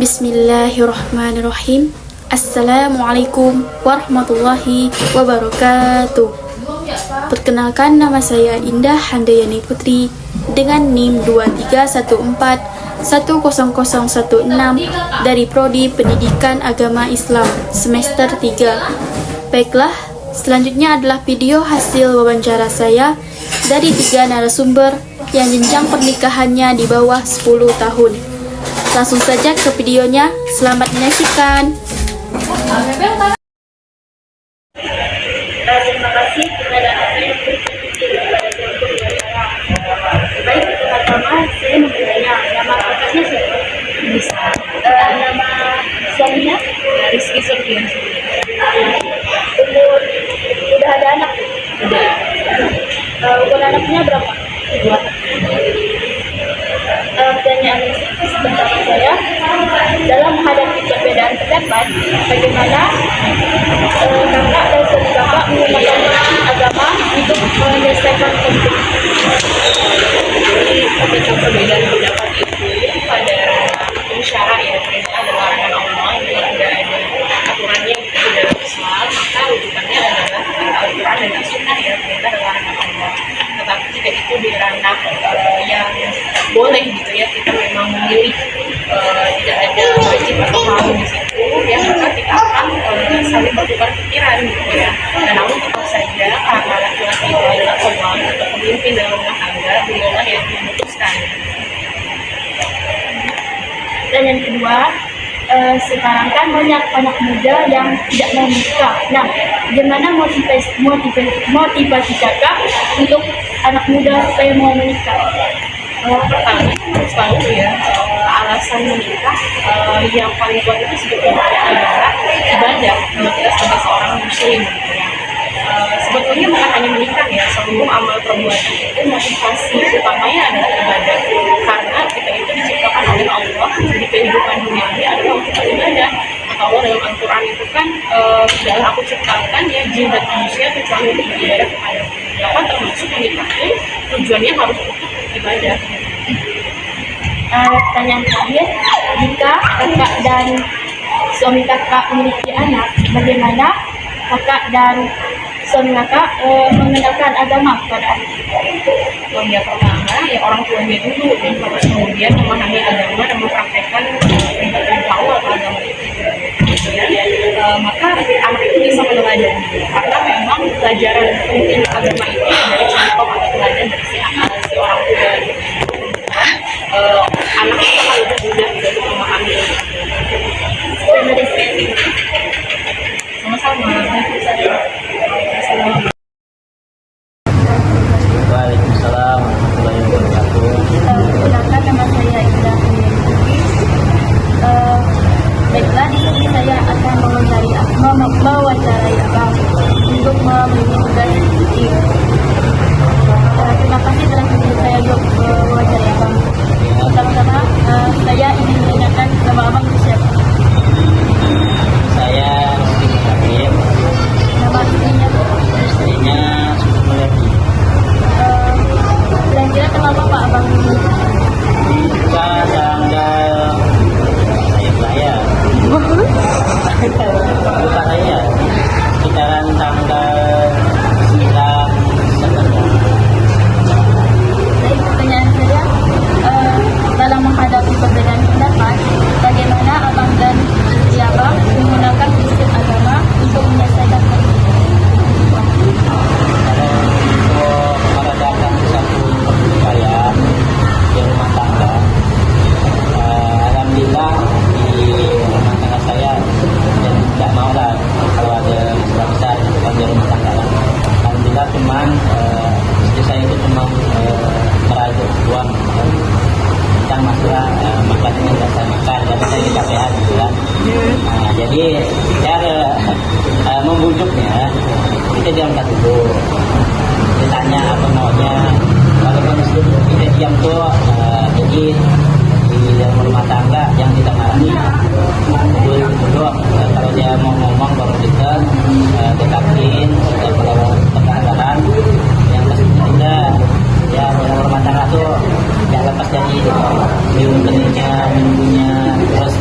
Bismillahirrahmanirrahim. Assalamualaikum warahmatullahi wabarakatuh. Perkenalkan, nama saya Indah Handayani Putri dengan NIM 2314100016 dari Prodi Pendidikan Agama Islam semester 3. Baiklah, selanjutnya adalah video hasil wawancara saya dari 3 narasumber yang jenjang pernikahannya di bawah 10 tahun. Langsung saja ke videonya, selamat menyaksikan. Terima kasih kepada apa yang baik, pertama saya mau bertanya, nama kakaknya siapa? Bisa. Nama suaminya? Rizky Sofian. Umur, udah ada anak? Udah. Umur anaknya berapa? 2. Pertanyaan pertama saya, dalam menghadapi perbedaan pendapat, bagaimana kakak dan suami kakak menggunakan agama untuk menyelesaikan konflik? Jadi ketika perbedaan pendapat itu pada syara ya, perintah dan larangan Allah yang tidak ada aturannya di dalam Islam, maka rujukannya adalah Al-Quran dan As-Sunnah ya, perintah dan larangan Allah. Tetapi jika itu di ranah yang boleh gitu ya, kita memang memilih tidak ada wajib atau harus di situ ya, maka kita akan saling bertukar pikiran gitu ya. Dan namun tetap saja karena laki-laki itu adalah qawwam atau pemimpin dalam rumah tangga, beliaulah yang memutuskan. Dan yang kedua, sekarang kan banyak anak muda yang tidak mau menikah. Nah, bagaimana motivasi kakak untuk anak muda supaya mau menikah? Pertama harus tahu ya, alasan menikah yang paling kuat itu sebetulnya adalah ibadah kalau kita sebagai seorang muslim gitu ya. Sebetulnya bukan hanya menikah ya, seluruh amal perbuatan itu motivasi utamanya adalah ibadah, karena kita itu diciptakan oleh Allah di kehidupan dunia ini adalah untuk beribadah. Maka Allah dalam Al-Quran itu kan, tidaklah aku ciptakan ya jin dan manusia kecuali untuk beribadah kepada aku. Maka termasuk menikah pun tujuannya harus untuk ibadah. Pertanyaan terakhir, jika kakak dan suami kakak memiliki anak, bagaimana kakak dan suami kakak mengenalkan agama kepada anak? Yang pertama ya orang tuanya dulu, dan kemudian memahami agama dan mempraktekkan perintah Allah atau agama itu. Maka anak itu bisa meneladani, karena memang pelajaran penting agama itu dari contoh atau teladan dari si orang tua. Anak itu akan lebih mudah untuk memahami. Sama-sama. Waalaikumsalam warahmatullahi wabarakatuh. Perkenalkan, nama saya Indah Handayani Putri. Baiklah, di sini saya akan mewawancarai abang untuk memenuhi tugas ini. Terima kasih telah menjadi saya untuk mewawancarai abang. Pertama-tama saya ingin menanyakan nama abang itu siapa? Saya Rizky Sofian. Nama istrinya? Istrinya Sukumeleki. Kira-kira tanggal apa abang ini? Bisa tanggal saya lupa saya sekitaran tanggal 9 September. Baik, pertanyaan saya, dalam menghadapi perbedaan pendapat, bagaimana abang dan istri abang menggunakan prinsip agama untuk menyelesaikan konflik? Kalau untuk meredakan satu pertikaian di rumah tangga, alhamdulillah di rumah tangga saya dan tidak mau lah kalau ada masalah besar kalau di rumah tangga. Alhamdulillah cuman istri saya itu cuma merajuk uang tentang masalah makanan yang tidak saya makan, karena saya kecapean gitu kan. Jadi cara membujuknya kita diangkat dulu, ditanya apa maunya. Kalau kita diam tuh jadi di dalam rumah tangga yang tidak marahi dulu. Kalau dia mau ngomong baru kita dekatin, kalau tekanan yang pasti tidak ya dalam rumah tangga tuh jangan lepas dari minum benihnya, minumnya terus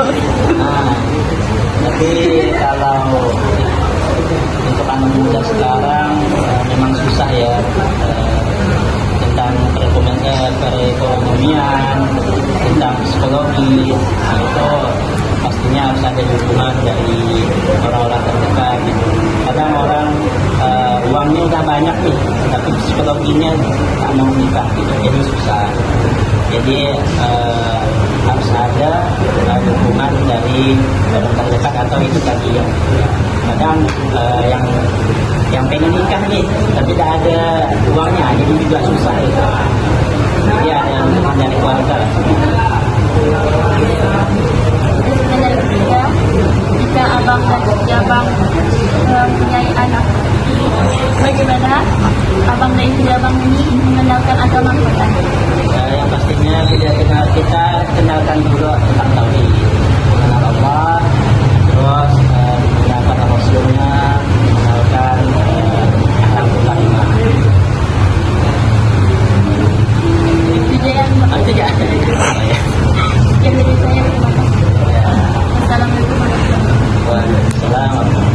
Nah, tapi kalau untuk anak muda sekarang memang susah ya, tentang perekonomian, tentang psikologi, nah, itu pastinya harus ada dukungan dari orang-orang terdekat gitu. Kadang orang uangnya udah banyak nih, tapi psikologinya tak mau nikah gitu, jadi susah. Jadi harus ada dukungan dari orang terdekat atau itu tadi ya. Kadang yang pengen nikah nih, tapi tidak ada uangnya, jadi juga susah gitu. Jadi ada dukungan dari keluarga. Dari ketiga, jika abang dan istri abang mempunyai anak, bagaimana abang dan istri abang ini mengenalkan agama Quran? Yang pastinya kita kenalkan dulu tentang tauhid, mengenal Allah, terus mengenalkan Rasulnya, mengenalkan akhlakul karimah. Itu yang Itu ya. sekian dari saya. Terima kasih. Assalamualaikum warahmatullahi wabarakatuh.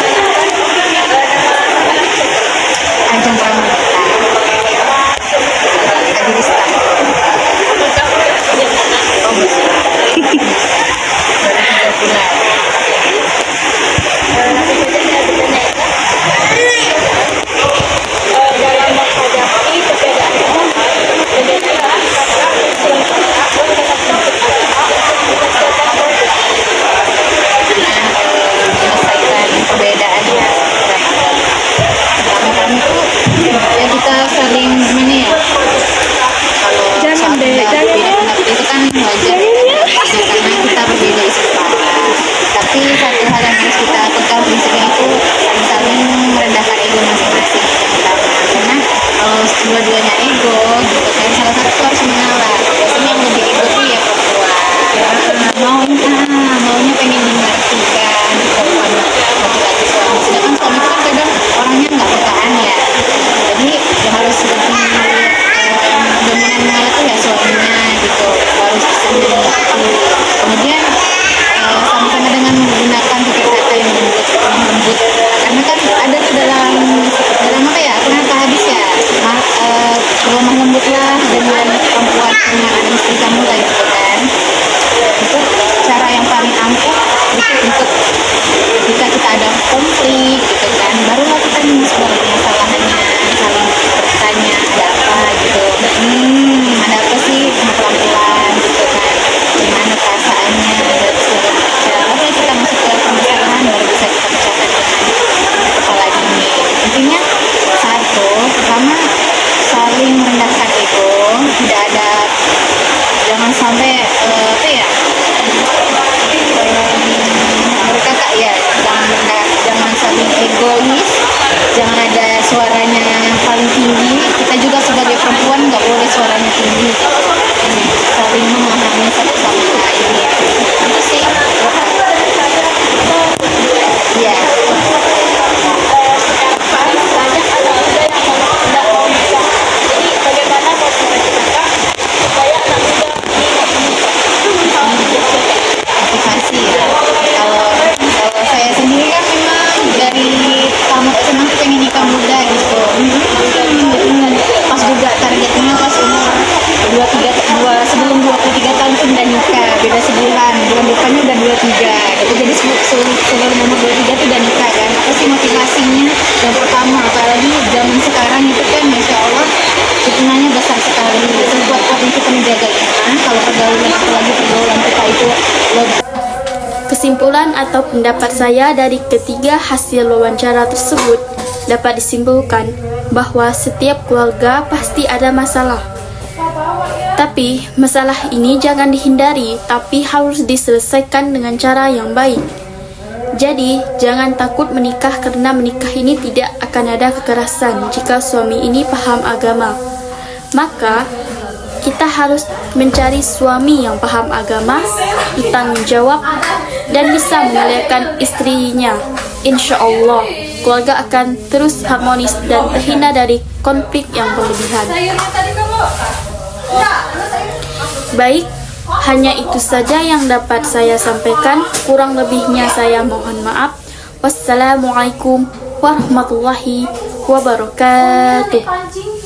Waalaikumsalam. Ajang pramuka Kajikistan. Dalam menghadapi perbedaan Menyelesaikan perbedaan ya. Pertama itu ya kita saling gimana ya, kalau soal beda pendapat itu kan wajar ya, karena kita berbeda islam. Tapi satu hal yang harus kita pegang prinsipnya itu saling merendahkan ego masing-masing yang pertama, karena kalau dua-duanya ego gitu kan, salah satu harus mengalah. Biasanya yang lebih ego tuh ya perempuan, maunya pengen dimengerti kan, perempuan laki-laki suami. Sedangkan suami itu kan kadang orangnya nggak pekaan ya, jadi yang harus lebih dominan mengalah tuh ya suaminya gitu, harus bisa mengerti. Kemudian sama-sama dengan menggunakan tutur kata yang lembut, karena kan ada tuh dalam apa ya, kenapa habis ya, lemah lembutlah dengan perempuan dengan anak istri kamu lah gitu kan. Itu cara yang paling ampuh untuk ketika kita ada konflik gitu kan, barulah kita masuk dalam permasalahannya, saling bertanya ada apa gitu, ada apa sih, pelan-pelan gitu kan, gimana perasaannya, dan segala macam. Baru kita masuk ke permasalahan, baru bisa kita pecahkan dengan kepala dingin. Intinya satu, pertama saling merendahkan ego, tidak ada, jangan sampai apa ya, berkata ya, jangan saling egois, jangan ada suaranya yang paling tinggi. Kita juga sebagai perempuan nggak boleh suaranya tinggi, saling memahami satu sama lain. Itu sih ya. Motivasi ya, kalau saya sendiri kan memang dari tamat SMA tuh pengen nikah muda gitu. Pas juga targetnya pas umur 23, sebelum 23 tahun tuh udah nikah, beda sebulan, bulan depannya udah 23 gitu. Jadi sebelum umur 23 tuh udah nikah kan. Apa sih motivasinya? Yang pertama, apalagi zaman sekarang itu kan Masya Allah fitnahnya besar sekali. Sekuat-kuatnya kita menjaga iman, kalau pergaulan, apalagi pergaulan kita itu lebih. Kesimpulan atau pendapat saya dari ketiga hasil wawancara tersebut dapat disimpulkan bahwa setiap keluarga pasti ada masalah. Tapi masalah ini jangan dihindari, tapi harus diselesaikan dengan cara yang baik. Jadi, jangan takut menikah karena menikah ini tidak akan ada kekerasan jika suami ini paham agama. Maka, kita harus mencari suami yang paham agama, bertanggung jawab, dan bisa memuliakan istrinya. Insya Allah, keluarga akan terus harmonis dan terhindar dari konflik yang berlebihan. Baik, hanya itu saja yang dapat saya sampaikan. Kurang lebihnya saya mohon maaf. Wassalamualaikum warahmatullahi wabarakatuh.